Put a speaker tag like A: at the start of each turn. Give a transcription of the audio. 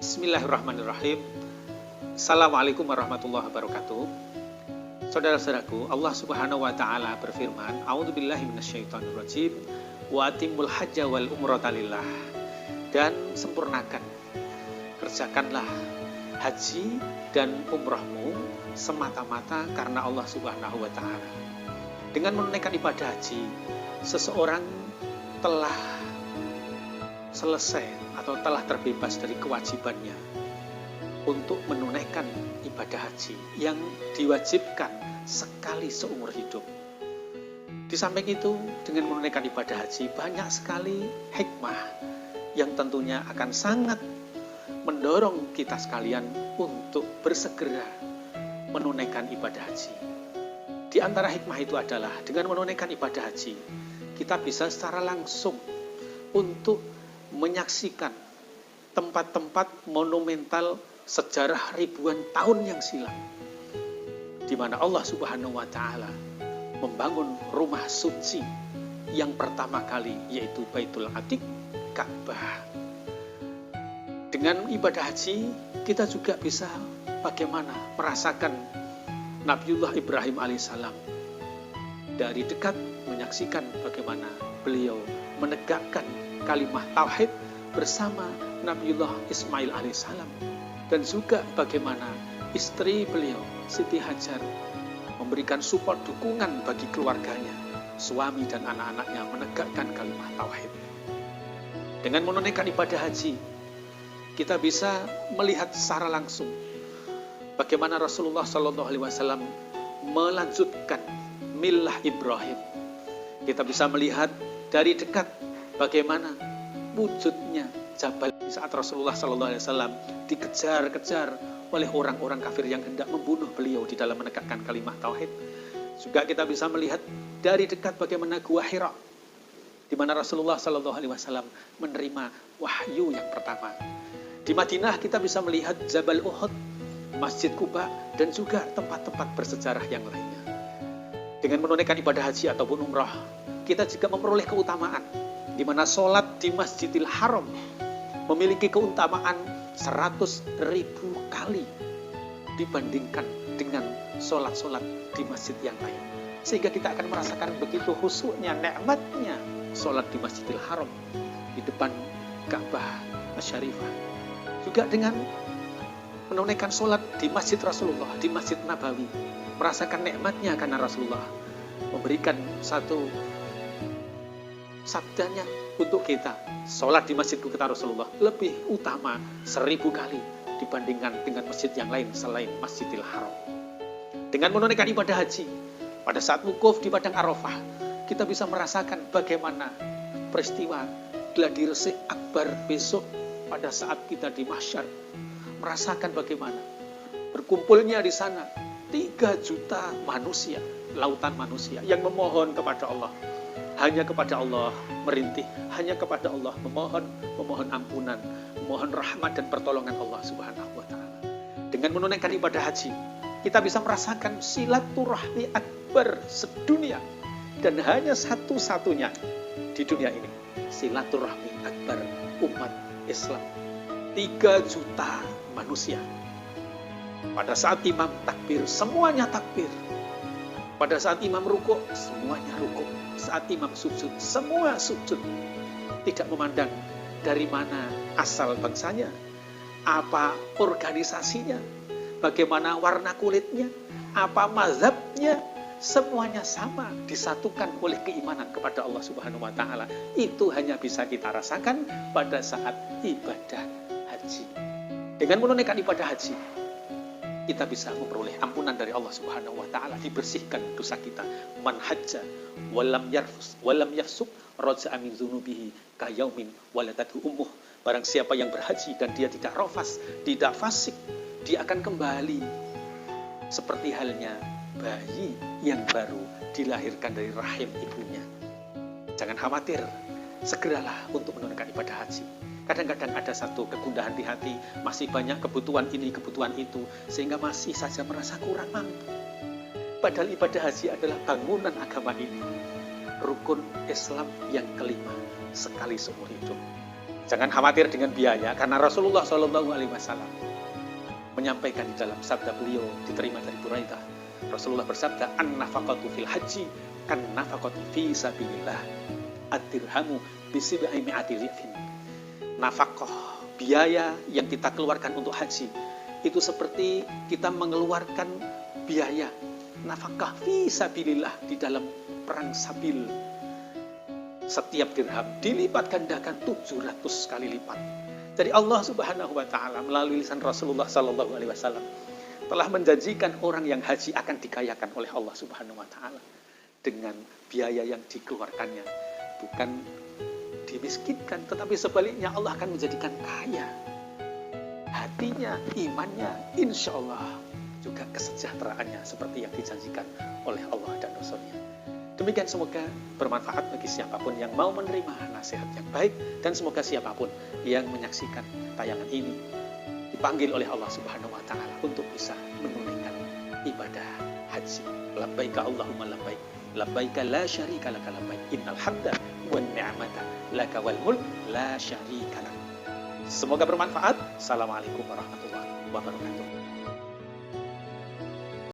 A: Bismillahirrahmanirrahim. Assalamualaikum warahmatullahi wabarakatuh. Saudara-saudaraku, Allah Subhanahu wa taala berfirman, A'udzubillahi minasyaitonirrajim, wa atimul hajja wal umrata lillah. Dan sempurnakan, kerjakanlah haji dan umrahmu semata-mata karena Allah Subhanahu wa taala. Dengan menunaikan ibadah haji, seseorang telah selesai atau telah terbebas dari kewajibannya untuk menunaikan ibadah haji yang diwajibkan sekali seumur hidup. Di samping itu, dengan menunaikan ibadah haji banyak sekali hikmah yang tentunya akan sangat mendorong kita sekalian untuk bersegera menunaikan ibadah haji. Di antara hikmah itu adalah dengan menunaikan ibadah haji, kita bisa secara langsung untuk menyaksikan tempat-tempat monumental sejarah ribuan tahun yang silam, di mana Allah Subhanahu wa taala membangun rumah suci yang pertama kali, yaitu Baitul Atiq, Ka'bah. Dengan ibadah haji, kita juga bisa bagaimana merasakan Nabiullah Ibrahim alaihissalam dari dekat, menyaksikan bagaimana beliau menegakkan kalimat tauhid bersama Nabiullah Ismail alaihissalam, dan juga bagaimana istri beliau Siti Hajar memberikan support dukungan bagi keluarganya, suami dan anak-anaknya menegakkan kalimat tauhid. Dengan menunaikan ibadah haji, kita bisa melihat secara langsung bagaimana Rasulullah SAW melanjutkan milah Ibrahim. Kita bisa melihat dari dekat bagaimana wujudnya Jabal saat Rasulullah SAW dikejar-kejar oleh orang-orang kafir yang hendak membunuh beliau di dalam menegakkan kalimat tauhid. Juga kita bisa melihat dari dekat bagaimana Gua Hira, di mana Rasulullah SAW menerima wahyu yang pertama. Di Madinah kita bisa melihat Jabal Uhud, Masjid Quba, dan juga tempat-tempat bersejarah yang lainnya. Dengan menunaikan ibadah haji ataupun umrah, kita juga memperoleh keutamaan, di mana sholat di Masjidil Haram memiliki keutamaan 100.000 kali dibandingkan dengan sholat-sholat di masjid yang lain. Sehingga kita akan merasakan begitu khusyuknya, nikmatnya sholat di Masjidil Haram di depan Ka'bah Asy-Syarifah. Juga dengan menunaikan sholat di Masjid Rasulullah, di Masjid Nabawi, merasakan nikmatnya karena Rasulullah memberikan satu sabdanya untuk kita. Sholat di masjid kita Rasulullah lebih utama 1000 kali dibandingkan dengan masjid yang lain selain Masjidil Haram. Dengan menunaikan ibadah haji, pada saat wukuf di Padang Arafah, kita bisa merasakan bagaimana peristiwa gladi resik akbar besok pada saat kita di mahsyar. Merasakan bagaimana berkumpulnya di sana 3 juta manusia, lautan manusia yang memohon kepada Allah. Hanya kepada Allah merintih, hanya kepada Allah memohon ampunan, memohon rahmat dan pertolongan Allah Subhanahu wa taala. Dengan menunaikan ibadah haji, kita bisa merasakan silaturahmi akbar sedunia, dan hanya satu-satunya di dunia ini, silaturahmi akbar umat Islam. 3 juta manusia. Pada saat imam takbir, semuanya takbir. Pada saat imam rukuk, semuanya rukuk. Saat imam sujud, semua sujud. Tidak memandang dari mana asal bangsanya, apa organisasinya, bagaimana warna kulitnya, apa mazhabnya, semuanya sama, disatukan oleh keimanan kepada Allah Subhanahu wa taala. Itu hanya bisa kita rasakan pada saat ibadah haji. Dengan menunaikan ibadah haji, kita bisa memperoleh ampunan dari Allah Subhanahu wa taala, dibersihkan dosa kita. Man hajja walam yarfus walam yafsuk raja'a min dzunubihi kayaumin waladatu ummuh. Barang siapa yang berhaji dan dia tidak rafas, tidak fasik, dia akan kembali seperti halnya bayi yang baru dilahirkan dari rahim ibunya. Jangan khawatir, segeralah untuk menunaikan ibadah haji. Kadang-kadang ada satu kegundahan di hati, masih banyak kebutuhan ini, kebutuhan itu, sehingga masih saja merasa kurang mampu. Padahal ibadah haji adalah bangunan agama ini, rukun Islam yang kelima, sekali seumur hidup. Jangan khawatir dengan biaya, karena Rasulullah Shallallahu Alaihi Wasallam menyampaikan di dalam sabda beliau diterima dari Buraidah. Rasulullah bersabda, an-nafaqatu fil haji kan nafaqatu fi sabilillah, ad-dirhamu bisib'i mi'ati dhifin. Nafkah, biaya yang kita keluarkan untuk haji itu seperti kita mengeluarkan biaya nafkah fi sabilillah di dalam perang sabil. Setiap dirham dilipat gandakan 700 kali lipat. Jadi Allah Subhanahu wa taala melalui lisan Rasulullah sallallahu alaihi wasallam telah menjanjikan orang yang haji akan dikayakan oleh Allah Subhanahu wa taala dengan biaya yang dikeluarkannya, bukan dimiskinkan, tetapi sebaliknya Allah akan menjadikan kaya hatinya, imannya, insya Allah juga kesejahteraannya seperti yang dijanjikan oleh Allah dan Rasul-Nya. Demikian, semoga bermanfaat bagi siapapun yang mau menerima nasihat yang baik, dan semoga siapapun yang menyaksikan tayangan ini dipanggil oleh Allah Subhanahu wa taala untuk bisa menunaikan ibadah haji. Labbaika Allahumma labbaik, labbaika la syarika laka labbaik, innal hamda wan ni'mata laka wal mulk la syarika lak. Semoga bermanfaat. Assalamualaikum warahmatullahi wabarakatuh.